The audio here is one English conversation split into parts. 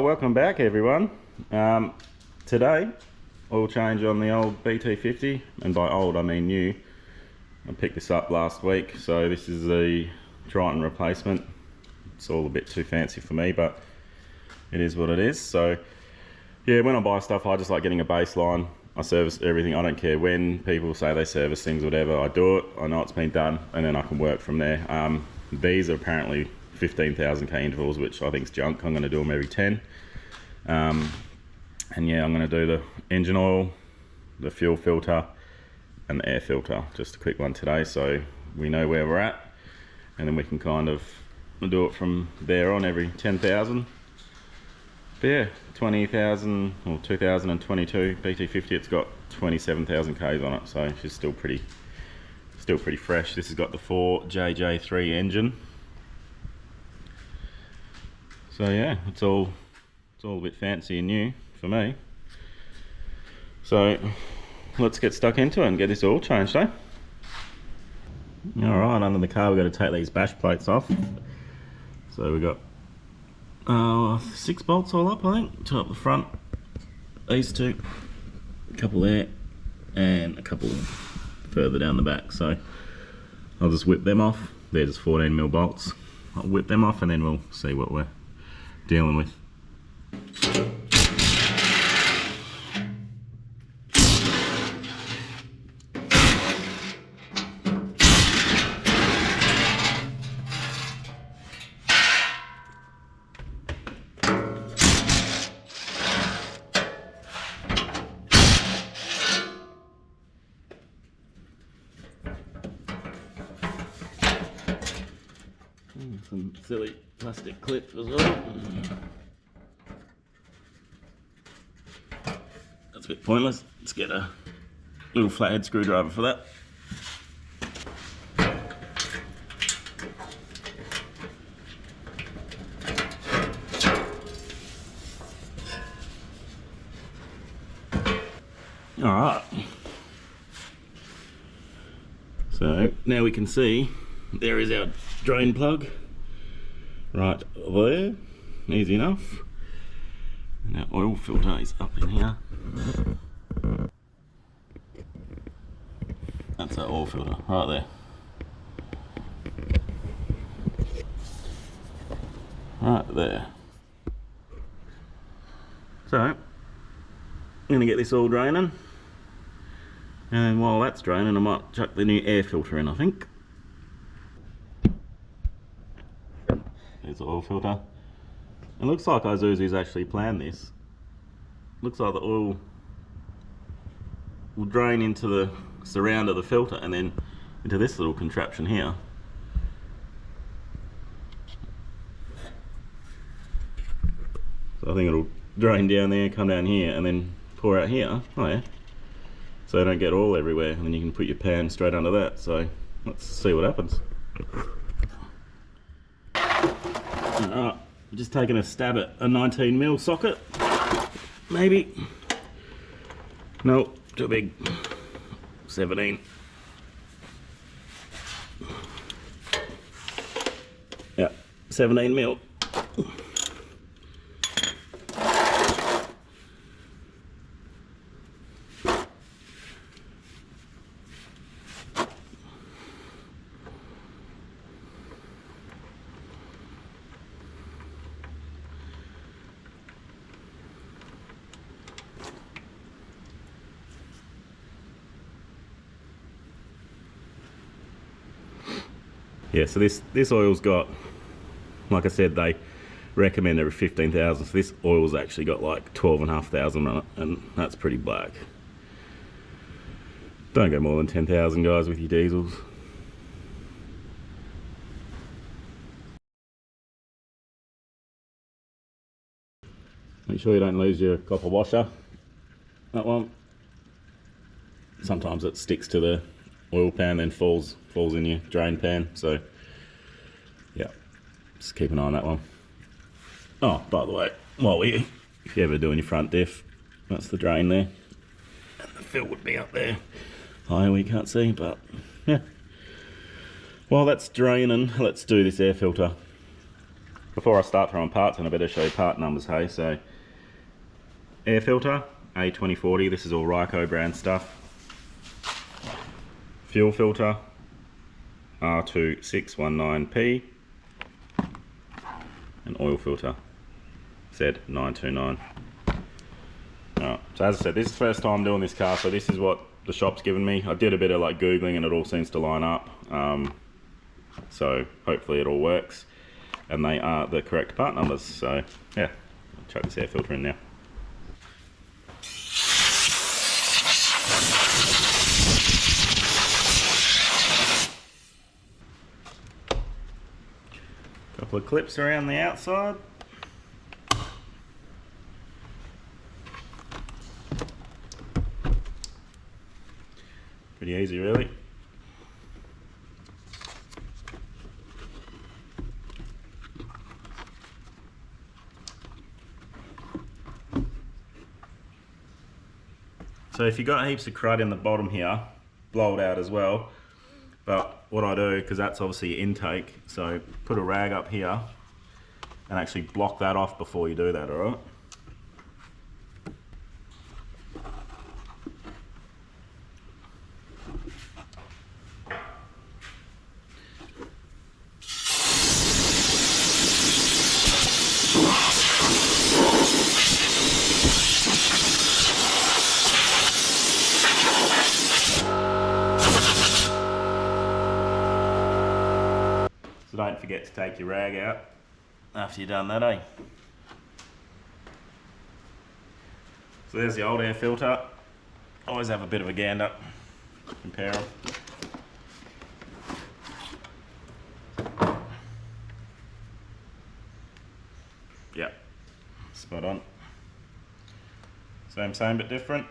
welcome back everyone. Today oil change on the old BT50, and by old I mean new. I picked this up last week, so this is the Triton replacement. It's all a bit too fancy for me, but it is what it is. So yeah, when I buy stuff I just like getting a baseline. I service everything. I don't care when people say they service things, whatever, I do it, I know it's been done, and then I can work from there. These are apparently 15,000k intervals, which I think is junk. I'm going to do them every 10. And yeah, I'm going to do the engine oil, the fuel filter, and the air filter. Just a quick one today, so we know where we're at, and then we can kind of do it from there on every 10,000. But yeah, 20,000 or 2022 BT50. It's got 27,000 k's on it, so she's still pretty fresh. This has got the 4JJ3 engine. So yeah, it's all a bit fancy and new for me. So let's get stuck into it and get this oil changed, eh? Alright, under the car we've got to take these bash plates off. So we've got 6 bolts all up, I think. 2 up the front, these 2, a couple there, and a couple further down the back. So I'll just whip them off. They're just 14mm bolts. I'll whip them off and then we'll see what we're dealing with. Some silly plastic clip as well. That's a bit pointless. Let's get a little flathead screwdriver for that. Alright. So now we can see there is our drain plug right there, easy enough. And our oil filter is up in here. That's our oil filter right there. Right there. So I'm gonna get this all draining, and while that's draining I might chuck the new air filter in, I think. There's the oil filter. It looks like Isuzu's actually planned this. Looks like the oil will drain into the surround of the filter and then into this little contraption here. So I think it'll drain down there, come down here, and then pour out here. Oh yeah. So you don't get oil everywhere, and then you can put your pan straight under that. So let's see what happens. Alright, just taking a stab at a 19mm socket, maybe. Nope, too big. 17. Yeah, 17mm. Yeah, so this oil's got, like I said, they recommend every 15,000. So this oil's actually got like 12,500 on it, and that's pretty black. Don't go more than 10,000, guys, with your diesels. Make sure you don't lose your copper washer. That one. Sometimes it sticks to the oil pan, then falls in your drain pan. So yeah, just keep an eye on that one. Oh, by the way, if you're ever doing your front diff, that's the drain there, and the fill would be up there higher where you can't see. But yeah, while that's draining, let's do this air filter. Before I start throwing parts in, I better show you part numbers, hey? So, air filter, A2040, this is all Ryco brand stuff. Fuel filter, R2619P. And oil filter, Z929. Alright, so as I said, this is the first time doing this car, so this is what the shop's given me. I did a bit of like Googling and it all seems to line up. So hopefully it all works. And they are the correct part numbers. So yeah, I'll chuck this air filter in now. Couple of clips around the outside. Pretty easy really. So if you've got heaps of crud in the bottom here, blow it out as well. But what I do, because that's obviously intake, so put a rag up here and actually block that off before you do that, alright? So don't forget to take your rag out after you've done that, eh? So there's the old air filter. Always have a bit of a gander, compare them. Yep, spot on. Same but different.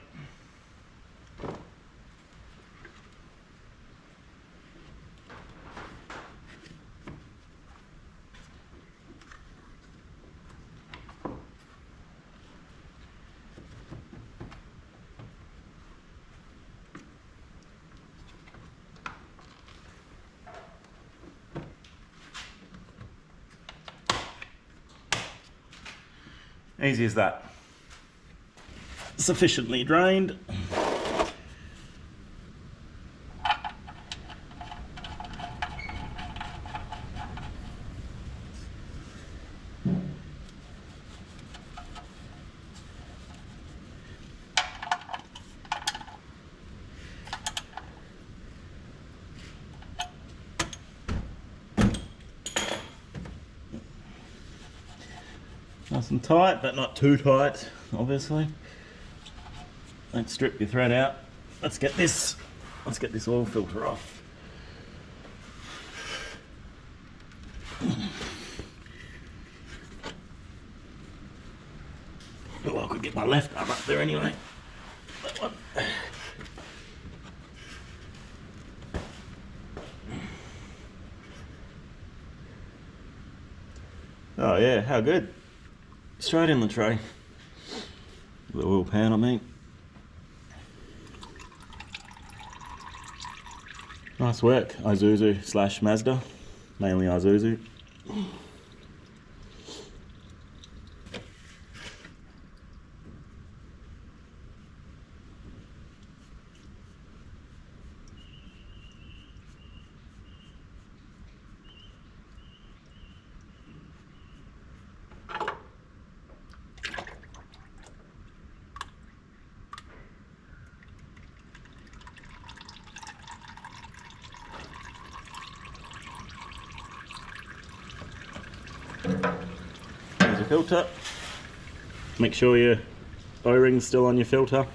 Easy as that. Sufficiently drained. Nice and tight, but not too tight, obviously. Don't strip your thread out. Let's get this oil filter off. Oh, I could get my left arm up there anyway. That one. Oh yeah, how good. Straight in the tray. The oil pan, I mean. Nice work, Isuzu / Mazda. Mainly Isuzu. There's your filter. Make sure your O-ring's still on your filter.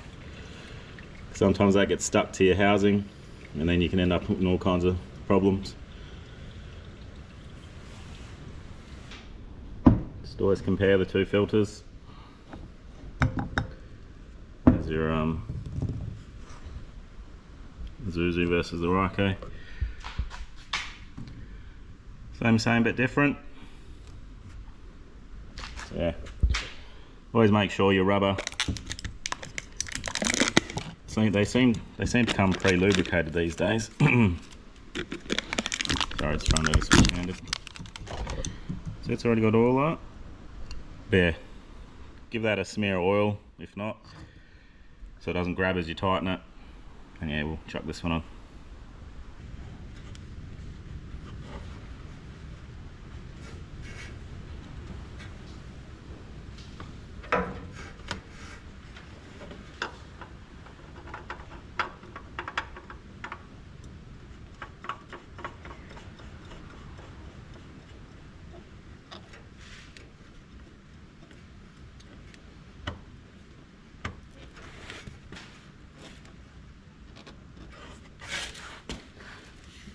Sometimes that gets stuck to your housing and then you can end up in all kinds of problems. Just always compare the two filters. There's your Isuzu versus the Ryco. Same but different. So yeah, always make sure your rubber. They seem to come pre-lubricated these days. Sorry, it's trying to switch-handed. So it's already got all that. There. Give that a smear of oil, if not, so it doesn't grab as you tighten it. And yeah, we'll chuck this one on.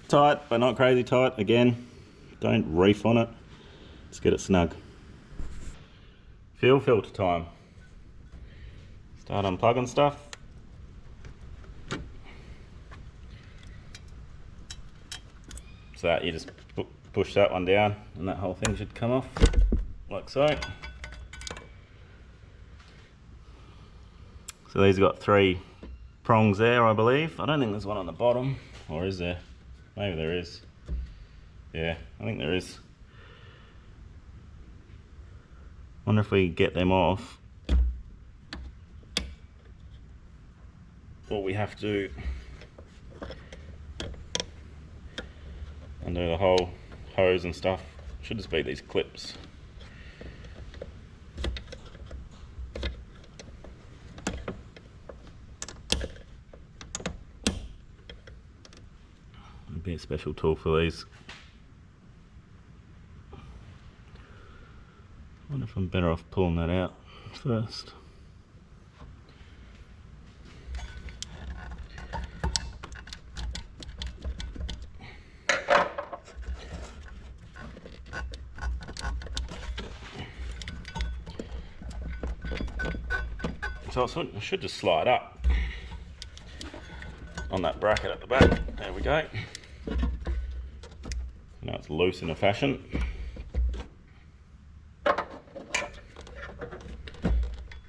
Tight, but not crazy tight. Again, don't reef on it. Let's get it snug. Fuel filter time. Start unplugging stuff. So that you just push that one down and that whole thing should come off, like so. So these have got 3 prongs there, I believe. I don't think there's one on the bottom, or is there? Maybe there is. Yeah, I think there is. Wonder if we get them off. What we have to undo the whole hose and stuff. Should just be these clips. Be a special tool for these. I wonder if I'm better off pulling that out first. So I should just slide up on that bracket at the back. There we go. Now it's loose in a fashion. Don't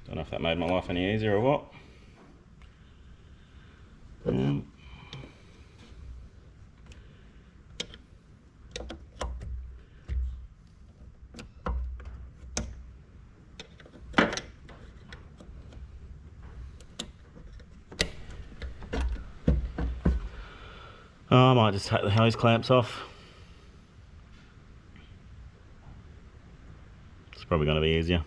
know if that made my life any easier or what. Oh, I might just take the hose clamps off. It's probably going to be easier.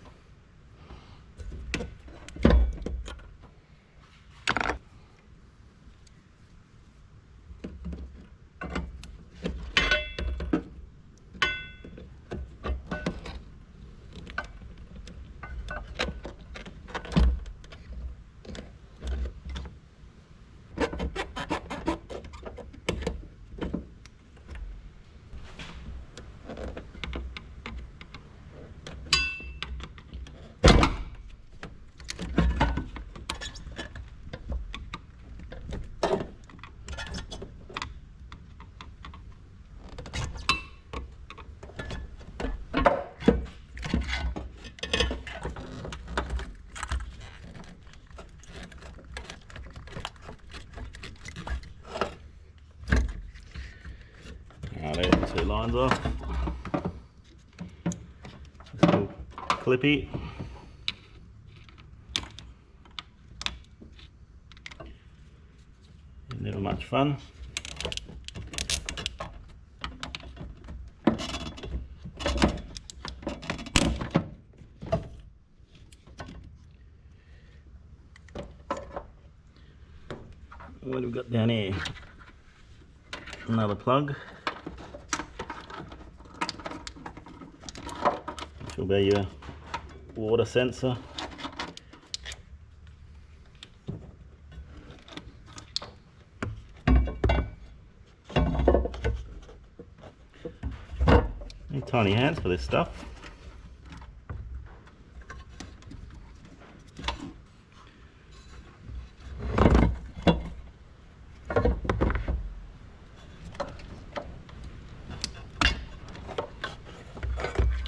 There's the 2 lines off. It's all clippy. Never much fun. What have we got down here? Another plug. Which will be your water sensor. Need tiny hands for this stuff.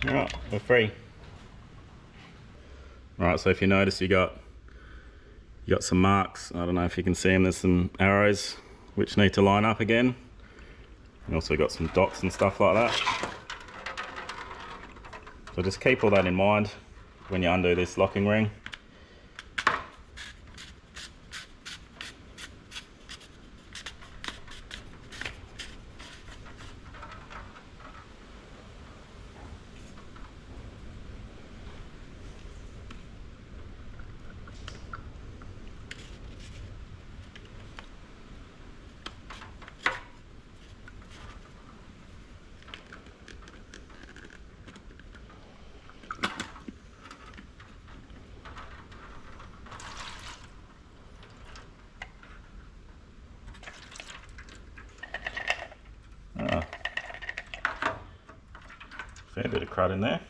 Alright, we're free. Right, so if you notice you got some marks. I don't know if you can see them, there's some arrows which need to line up again. You also got some dots and stuff like that. So just keep all that in mind when you undo this locking ring. Fair bit of crud in there.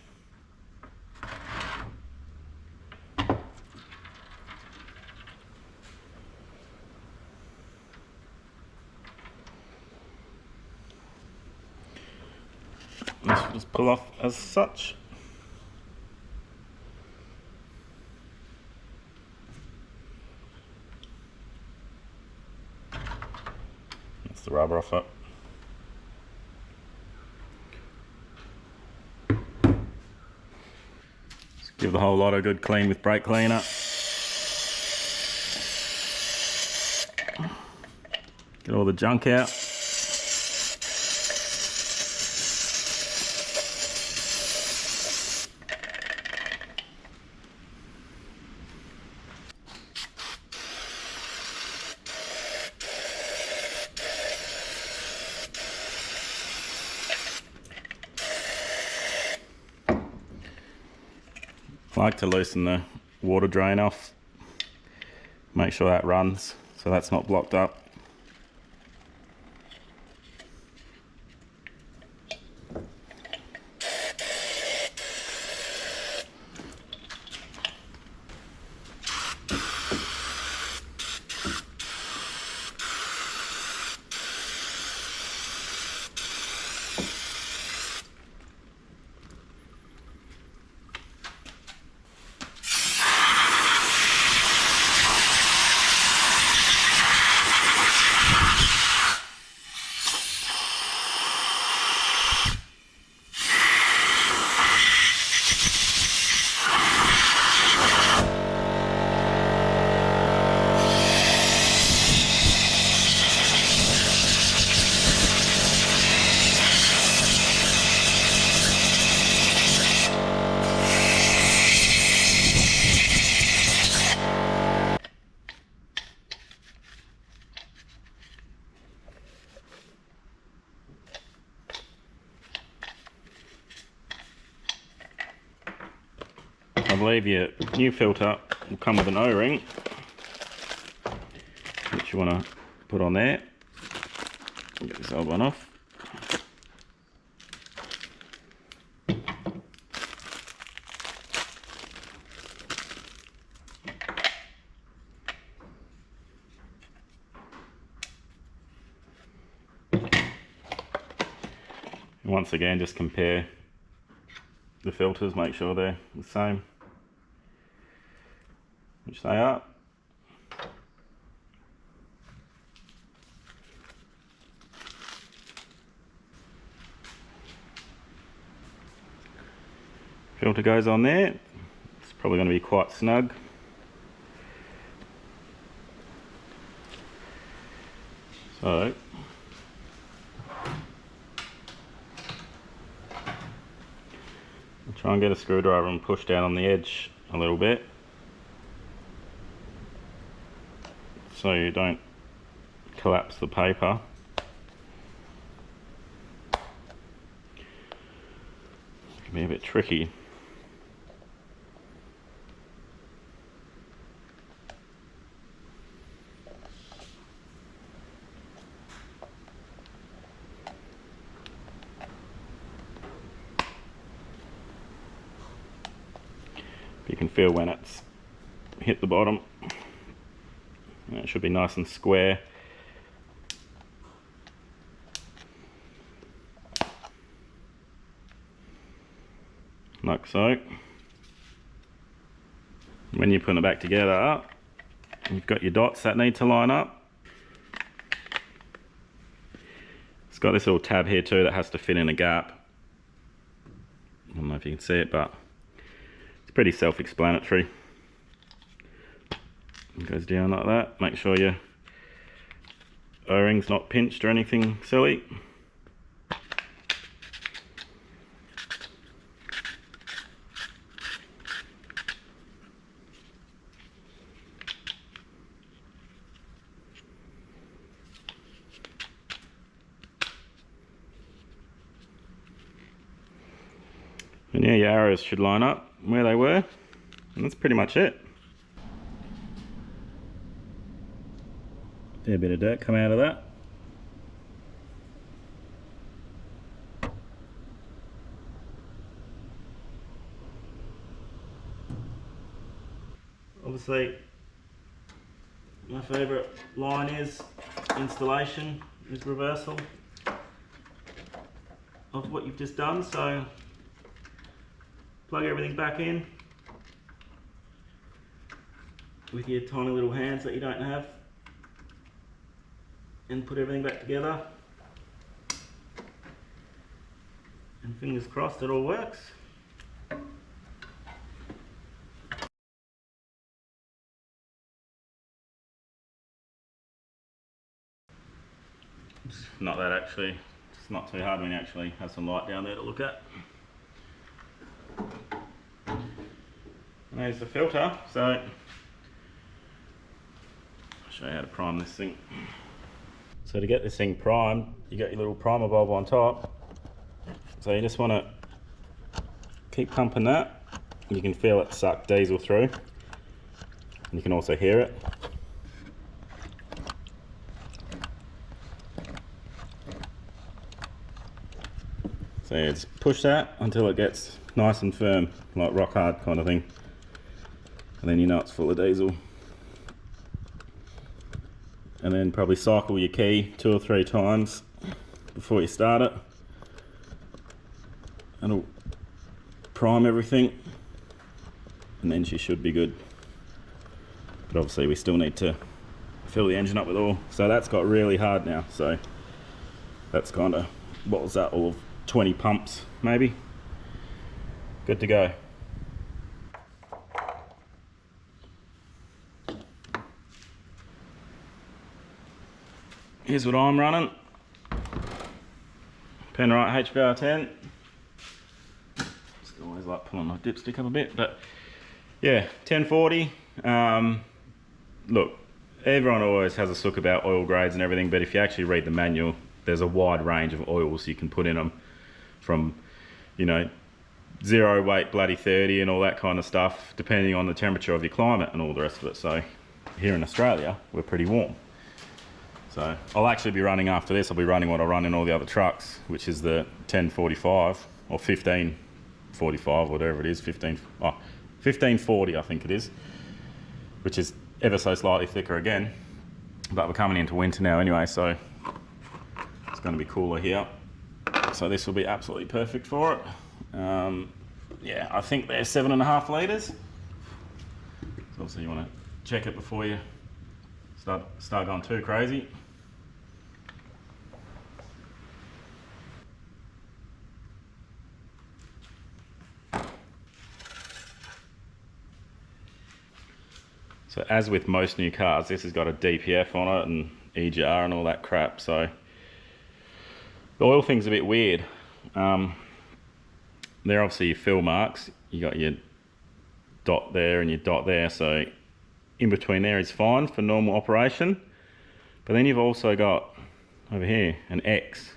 This will just pull off as such. That's the rubber off it. Give the whole lot a good clean with brake cleaner. Get all the junk out. I like to loosen the water drain off, make sure that runs so that's not blocked up. I believe your new filter will come with an O-ring, which you want to put on there. Get this old one off. And once again, just compare the filters, make sure they're the same, which they are. Filter goes on there. It's probably going to be quite snug. So I'll try and get a screwdriver and push down on the edge a little bit so you don't collapse the paper. It can be a bit tricky. You can feel when it's hit the bottom. And it should be nice and square. Like so. When you're putting it back together, you've got your dots that need to line up. It's got this little tab here too that has to fit in a gap. don't know if you can see it, but it's pretty self-explanatory. It goes down like that. Make sure your O-ring's not pinched or anything silly. And yeah, your arrows should line up where they were, and that's pretty much it. A bit of dirt come out of that. Obviously, my favourite line is installation is reversal of what you've just done. So plug everything back in with your tiny little hands that you don't have, and put everything back together, and fingers crossed it all works. Not that actually, it's not too hard when you actually have some light down there to look at. And there's the filter, so I'll show you how to prime this thing. So to get this thing primed, you got your little primer bulb on top. So you just want to keep pumping that. You can feel it suck diesel through, and you can also hear it. So yeah, just push that until it gets nice and firm, like rock hard kind of thing. And then you know it's full of diesel. And then probably cycle your key 2 or 3 times before you start it. And it'll prime everything, and then she should be good. But obviously we still need to fill the engine up with oil. So that's got really hard now. So that's kind of, what was that, all of 20 pumps maybe. Good to go. Here's what I'm running. Penrite HBR10. Just always like pulling my dipstick up a bit, but yeah, 1040. Look, everyone always has a sook about oil grades and everything, but if you actually read the manual, there's a wide range of oils you can put in them, from, you know, 0 weight bloody 30 and all that kind of stuff, depending on the temperature of your climate and all the rest of it. So here in Australia, we're pretty warm. So I'll actually be running, after this, I'll be running what I run in all the other trucks, which is the 1045 or 1545, whatever it is, 1540 I think it is, which is ever so slightly thicker again. But we're coming into winter now anyway, so it's going to be cooler here. So this will be absolutely perfect for it. Yeah, I think they're 7.5 litres. So obviously you want to check it before you start going too crazy. So as with most new cars, this has got a DPF on it and EGR and all that crap. So the oil thing's a bit weird. They're obviously your fill marks. You got your dot there and your dot there. So in between there is fine for normal operation. But then you've also got over here an X.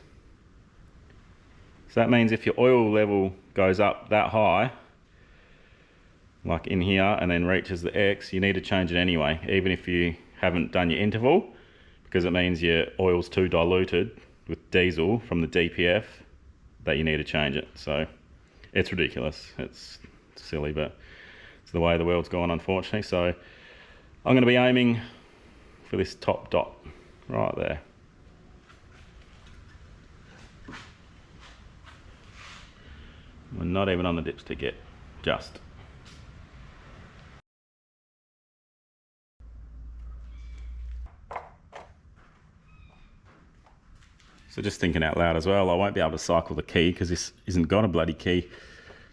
So that means if your oil level goes up that high, like in here, and then reaches the X, you need to change it anyway, even if you haven't done your interval, because it means your oil's too diluted with diesel from the DPF that you need to change it. So it's ridiculous. It's silly, but it's the way the world's gone, unfortunately. So I'm going to be aiming for this top dot right there. We're not even on the dipstick yet, just. So just thinking out loud as well, I won't be able to cycle the key because this isn't got a bloody key.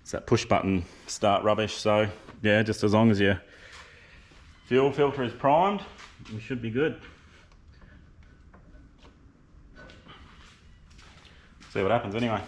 it's that push button start rubbish. So yeah, just as long as your fuel filter is primed, we should be good. See what happens anyway.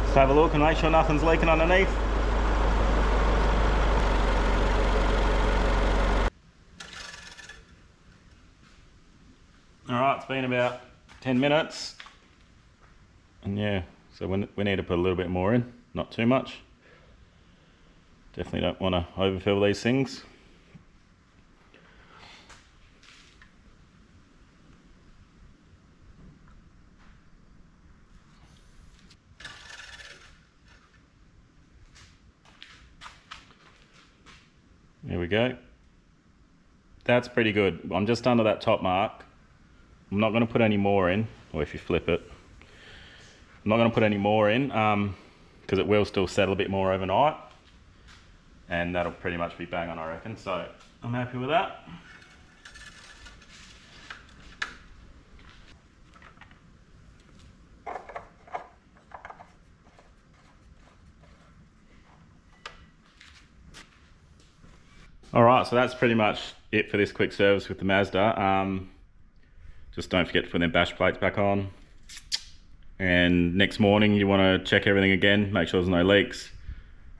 Let's have a look and make sure nothing's leaking underneath. Alright, it's been about 10 minutes. And yeah, so we need to put a little bit more in, not too much. Definitely don't want to overfill these things. There we go. That's pretty good. I'm just under that top mark. I'm not going to put any more in, or if you flip it. I'm not going to put any more in because it will still settle a bit more overnight. And that'll pretty much be bang on, I reckon. So I'm happy with that. Alright, so that's pretty much it for this quick service with the Mazda. Just don't forget to put them bash plates back on. And next morning you want to check everything again, make sure there's no leaks,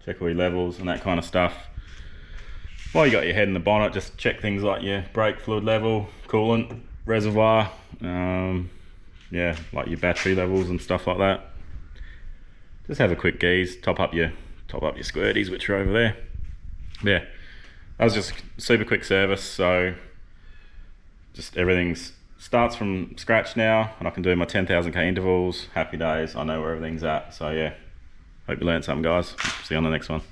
check all your levels and that kind of stuff. While you got your head in the bonnet, just check things like your brake fluid level, coolant, reservoir, yeah, like your battery levels and stuff like that. Just have a quick gaze, top up your squirties, which are over there. Yeah. That was just a super quick service, so just everything starts from scratch now, and I can do my 10,000k intervals. Happy days, I know where everything's at. So yeah, hope you learned something, guys. See you on the next one.